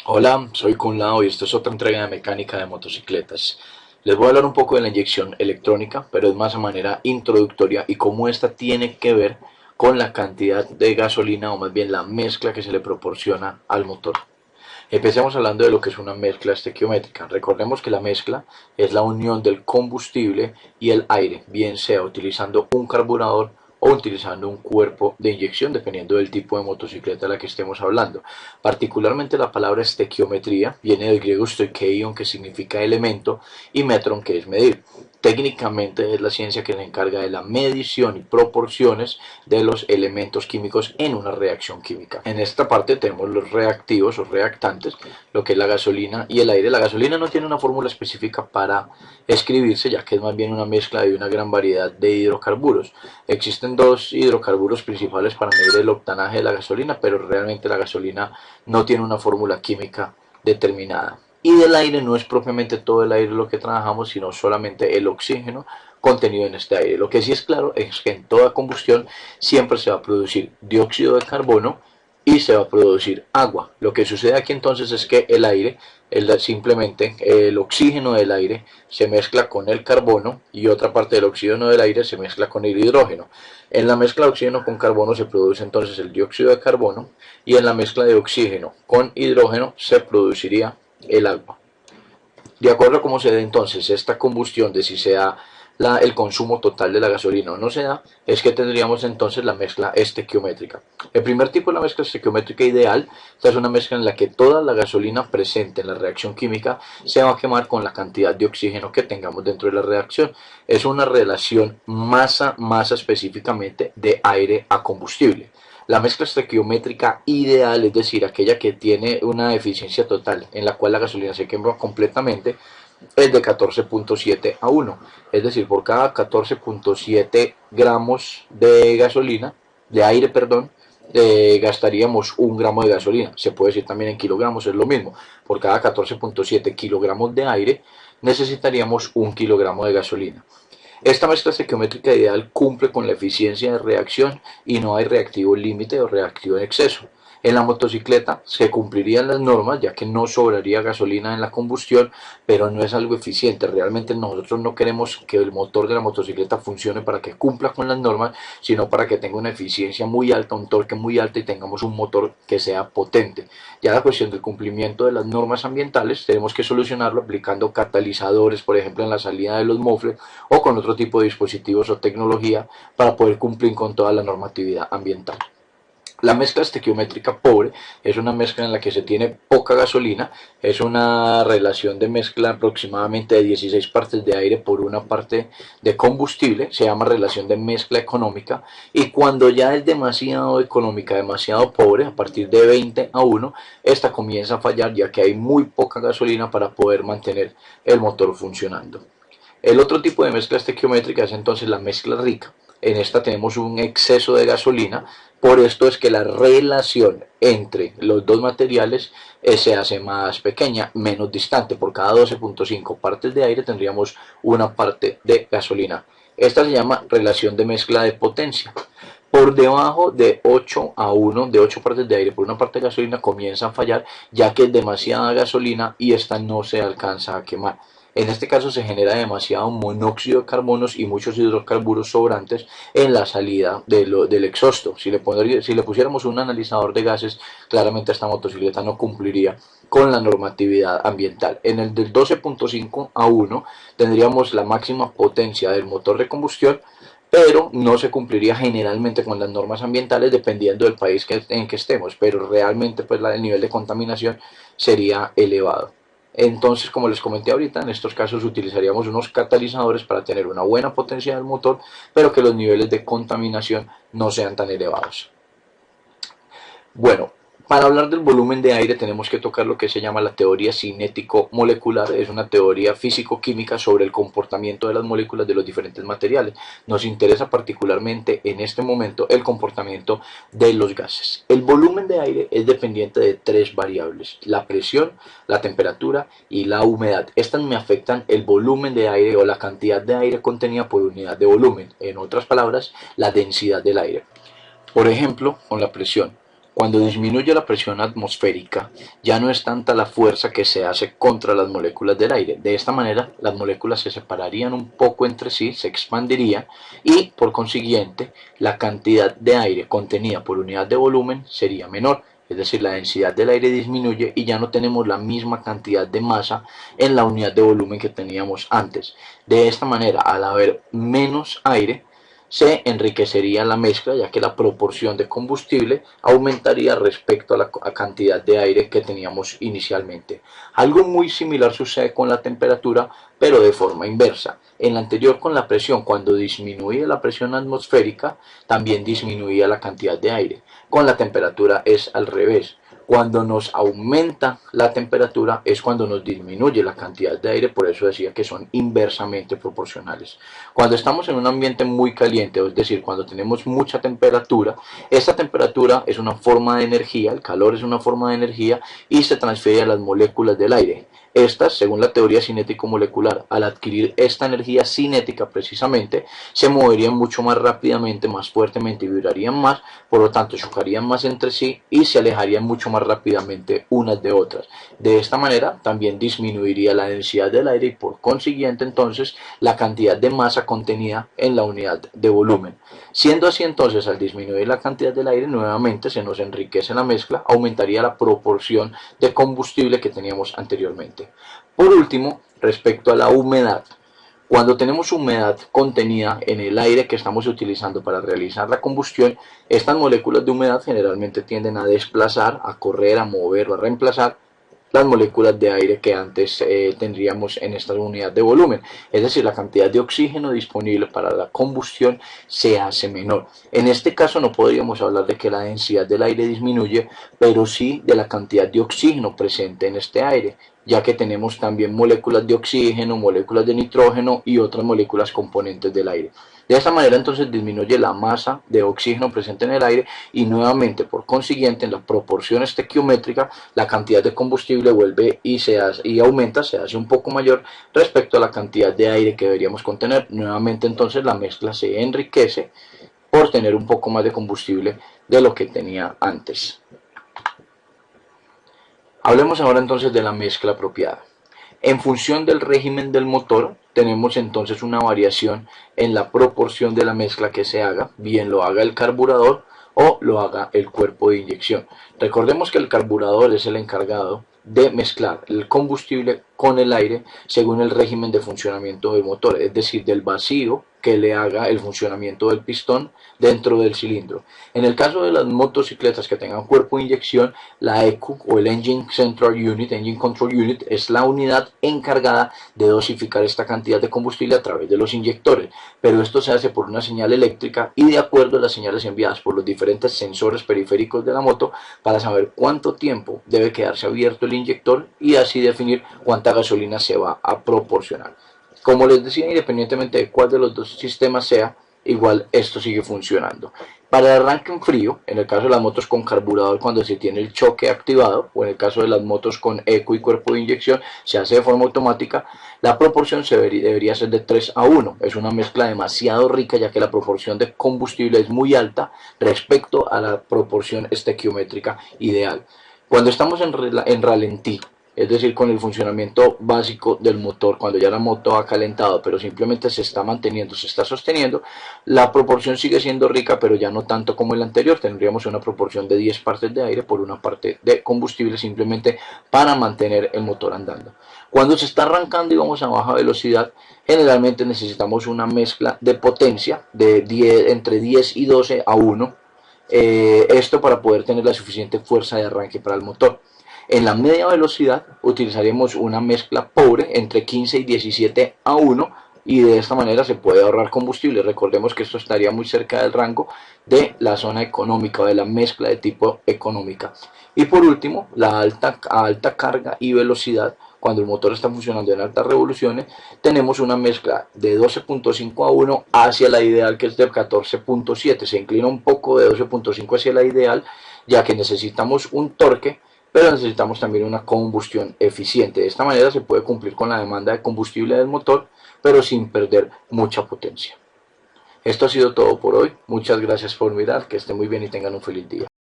Hola, soy Kun Lao y esto es otra entrega de mecánica de motocicletas. Les voy a hablar un poco de la inyección electrónica, pero es más a manera introductoria y cómo esta tiene que ver con la cantidad de gasolina o más bien la mezcla que se le proporciona al motor. Empecemos hablando de lo que es una mezcla estequiométrica. Recordemos que la mezcla es la unión del combustible y el aire, bien sea utilizando un carburador o utilizando un cuerpo de inyección, dependiendo del tipo de motocicleta de la que estemos hablando. Particularmente la palabra estequiometría viene del griego stoikeion, que significa elemento, y metron, que es medir. Técnicamente es la ciencia que se encarga de la medición y proporciones de los elementos químicos en una reacción química. En esta parte tenemos los reactivos o reactantes, lo que es la gasolina y el aire. La gasolina no tiene una fórmula específica para escribirse, ya que es más bien una mezcla de una gran variedad de hidrocarburos. Existen dos hidrocarburos principales para medir el octanaje de la gasolina, pero realmente la gasolina no tiene una fórmula química determinada. Y del aire no es propiamente todo el aire lo que trabajamos, sino solamente el oxígeno contenido en este aire. Lo que sí es claro es que en toda combustión siempre se va a producir dióxido de carbono y se va a producir agua. Lo que sucede aquí entonces es que el aire, simplemente el oxígeno del aire se mezcla con el carbono y otra parte del oxígeno del aire se mezcla con el hidrógeno. En la mezcla de oxígeno con carbono se produce entonces el dióxido de carbono y en la mezcla de oxígeno con hidrógeno se produciría el agua. De acuerdo a cómo se dé entonces esta combustión, de si se da el consumo total de la gasolina o no se da, es que tendríamos entonces la mezcla estequiométrica. El primer tipo de la mezcla estequiométrica ideal, esta es una mezcla en la que toda la gasolina presente en la reacción química se va a quemar con la cantidad de oxígeno que tengamos dentro de la reacción. Es una relación masa específicamente de aire a combustible. La mezcla estequiométrica ideal, es decir, aquella que tiene una eficiencia total en la cual la gasolina se quema completamente, es de 14.7 a 1. Es decir, por cada 14.7 gramos de gasolina, de aire, perdón, gastaríamos 1 gramo de gasolina. Se puede decir también en kilogramos, es lo mismo. Por cada 14.7 kilogramos de aire necesitaríamos 1 kilogramo de gasolina. Esta mezcla estequiométrica ideal cumple con la eficiencia de reacción y no hay reactivo límite o reactivo en exceso. En la motocicleta se cumplirían las normas, ya que no sobraría gasolina en la combustión, pero no es algo eficiente. Realmente nosotros no queremos que el motor de la motocicleta funcione para que cumpla con las normas, sino para que tenga una eficiencia muy alta, un torque muy alto y tengamos un motor que sea potente. Ya la cuestión del cumplimiento de las normas ambientales tenemos que solucionarlo aplicando catalizadores, por ejemplo, en la salida de los mofles o con otro tipo de dispositivos o tecnología para poder cumplir con toda la normatividad ambiental. La mezcla estequiométrica pobre es una mezcla en la que se tiene poca gasolina, es una relación de mezcla aproximadamente de 16 partes de aire por una parte de combustible, se llama relación de mezcla económica, y cuando ya es demasiado económica, demasiado pobre, a partir de 20 a 1, esta comienza a fallar ya que hay muy poca gasolina para poder mantener el motor funcionando. El otro tipo de mezcla estequiométrica es entonces la mezcla rica. En esta tenemos un exceso de gasolina, por esto es que la relación entre los dos materiales se hace más pequeña, menos distante. Por cada 12.5 partes de aire tendríamos una parte de gasolina. Esta se llama relación de mezcla de potencia. Por debajo de 8 a 1, de 8 partes de aire por una parte de gasolina, comienza a fallar, ya que es demasiada gasolina y esta no se alcanza a quemar. En este caso se genera demasiado monóxido de carbonos y muchos hidrocarburos sobrantes en la salida del exhausto. Si le pusiéramos un analizador de gases, claramente esta motocicleta no cumpliría con la normatividad ambiental. En el del 12.5 a 1 tendríamos la máxima potencia del motor de combustión, pero no se cumpliría generalmente con las normas ambientales dependiendo del país en que estemos, pero realmente pues el nivel de contaminación sería elevado. Entonces, como les comenté ahorita, en estos casos utilizaríamos unos catalizadores para tener una buena potencia del motor, pero que los niveles de contaminación no sean tan elevados. Bueno, para hablar del volumen de aire tenemos que tocar lo que se llama la teoría cinético-molecular. Es una teoría físico-química sobre el comportamiento de las moléculas de los diferentes materiales. Nos interesa particularmente en este momento el comportamiento de los gases. El volumen de aire es dependiente de tres variables: la presión, la temperatura y la humedad. Estas me afectan el volumen de aire o la cantidad de aire contenida por unidad de volumen. En otras palabras, la densidad del aire. Por ejemplo, con la presión. Cuando disminuye la presión atmosférica, ya no es tanta la fuerza que se hace contra las moléculas del aire. De esta manera, las moléculas se separarían un poco entre sí, se expandirían y, por consiguiente, la cantidad de aire contenida por unidad de volumen sería menor. Es decir, la densidad del aire disminuye y ya no tenemos la misma cantidad de masa en la unidad de volumen que teníamos antes. De esta manera, al haber menos aire, se enriquecería la mezcla, ya que la proporción de combustible aumentaría respecto a la cantidad de aire que teníamos inicialmente. Algo muy similar sucede con la temperatura, pero de forma inversa. En la anterior, con la presión, cuando disminuía la presión atmosférica, también disminuía la cantidad de aire. Con la temperatura es al revés. Cuando nos aumenta la temperatura es cuando nos disminuye la cantidad de aire, por eso decía que son inversamente proporcionales. Cuando estamos en un ambiente muy caliente, es decir, cuando tenemos mucha temperatura, esta temperatura es una forma de energía, el calor es una forma de energía y se transfiere a las moléculas del aire. Estas, según la teoría cinético-molecular, al adquirir esta energía cinética precisamente, se moverían mucho más rápidamente, más fuertemente y vibrarían más, por lo tanto chocarían más entre sí y se alejarían mucho más rápidamente unas de otras. De esta manera también disminuiría la densidad del aire y por consiguiente entonces la cantidad de masa contenida en la unidad de volumen. Siendo así entonces, al disminuir la cantidad del aire, nuevamente se nos enriquece la mezcla, aumentaría la proporción de combustible que teníamos anteriormente. Por último, respecto a la humedad, cuando tenemos humedad contenida en el aire que estamos utilizando para realizar la combustión, estas moléculas de humedad generalmente tienden a desplazar, a correr, a mover o a reemplazar las moléculas de aire que antes tendríamos en esta unidad de volumen. Es decir, la cantidad de oxígeno disponible para la combustión se hace menor. En este caso no podríamos hablar de que la densidad del aire disminuye, pero sí de la cantidad de oxígeno presente en este aire, ya que tenemos también moléculas de oxígeno, moléculas de nitrógeno y otras moléculas componentes del aire. De esta manera entonces disminuye la masa de oxígeno presente en el aire y nuevamente por consiguiente en la proporción estequiométrica la cantidad de combustible vuelve y aumenta, se hace un poco mayor respecto a la cantidad de aire que deberíamos contener. Nuevamente entonces la mezcla se enriquece por tener un poco más de combustible de lo que tenía antes. Hablemos ahora entonces de la mezcla apropiada. En función del régimen del motor, tenemos entonces una variación en la proporción de la mezcla que se haga, bien lo haga el carburador o lo haga el cuerpo de inyección. Recordemos que el carburador es el encargado de mezclar el combustible con el aire según el régimen de funcionamiento del motor, es decir, del vacío que le haga el funcionamiento del pistón dentro del cilindro. En el caso de las motocicletas que tengan cuerpo de inyección, la ECU o el Engine Control Unit, es la unidad encargada de dosificar esta cantidad de combustible a través de los inyectores, pero esto se hace por una señal eléctrica y de acuerdo a las señales enviadas por los diferentes sensores periféricos de la moto para saber cuánto tiempo debe quedarse abierto el inyector y así definir cuánta gasolina se va a proporcionar. Como les decía, independientemente de cuál de los dos sistemas sea, igual esto sigue funcionando. Para el arranque en frío, en el caso de las motos con carburador cuando se tiene el choque activado, o en el caso de las motos con eco y cuerpo de inyección, se hace de forma automática, la proporción debería ser de 3 a 1. Es una mezcla demasiado rica ya que la proporción de combustible es muy alta respecto a la proporción estequiométrica ideal. Cuando estamos en ralentí, es decir, con el funcionamiento básico del motor, cuando ya la moto ha calentado, pero simplemente se está manteniendo, se está sosteniendo, la proporción sigue siendo rica, pero ya no tanto como el anterior. Tendríamos una proporción de 10 partes de aire por una parte de combustible, simplemente para mantener el motor andando. Cuando se está arrancando y vamos a baja velocidad, generalmente necesitamos una mezcla de potencia de entre 10 y 12 a 1, esto para poder tener la suficiente fuerza de arranque para el motor. En la media velocidad utilizaremos una mezcla pobre entre 15 y 17 a 1 y de esta manera se puede ahorrar combustible. Recordemos que esto estaría muy cerca del rango de la zona económica o de la mezcla de tipo económica. Y por último, la alta carga y velocidad. Cuando el motor está funcionando en altas revoluciones, tenemos una mezcla de 12.5 a 1 hacia la ideal, que es de 14.7. Se inclina un poco de 12.5 hacia la ideal, ya que necesitamos un torque, pero necesitamos también una combustión eficiente. De esta manera se puede cumplir con la demanda de combustible del motor, pero sin perder mucha potencia. Esto ha sido todo por hoy. Muchas gracias por mirar, que estén muy bien y tengan un feliz día.